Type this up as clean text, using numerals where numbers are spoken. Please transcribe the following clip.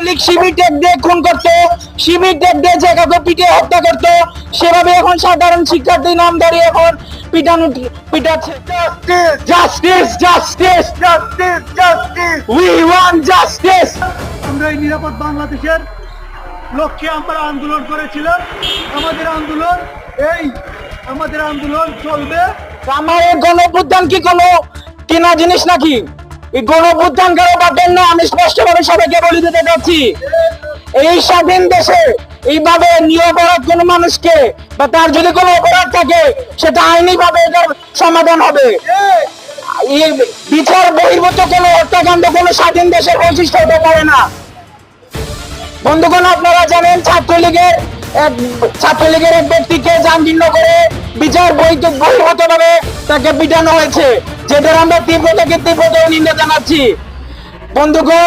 লীগ শিবির take দিয়ে খুন করতো, শিবির টেক দিয়ে জায়গাকে পিটিয়ে হত্যা করতো, সেভাবে এখন সাধারণ শিক্ষার্থী নাম ধরে এখন পিটাচ্ছে। Justice justice justice justice we want justice. আমরা এই নিরাপদ বাংলাদেশের লক্ষ্যে আমরা আন্দোলন করেছিলাম। আমাদের আন্দোলন চলবে। আমার এই গণঅভ্যুত্থান কি কোনো কেনা জিনিস নাকি? এই গণঅভ্যুত্থান কারো পাবেন না, আমি স্পষ্টভাবে সবাইকে বলে দিতে চাচ্ছি। এই স্বাধীন দেশে এইভাবে নিরপরাধ কোনো মানুষকে বা তার যদি কোনো অপরাধ থাকে সেটা আইনি ভাবে এটার সমাধান হবে। এই বিচার বহির্ভূত কোনো হত্যাকাণ্ড কোনো স্বাধীন দেশের বৈশিষ্ট্য হতে পারে না। বন্ধুগণ, আপনারা জানেন ছাত্রলীগের এক ব্যক্তিকে জামিন করে বিচার বহির্ভূত ভাবে তাকে পিটানো হয়েছে, যেটার আমরা তীব্র থেকে তীব্রতর নিন্দা জানাচ্ছি। বন্ধুগণ,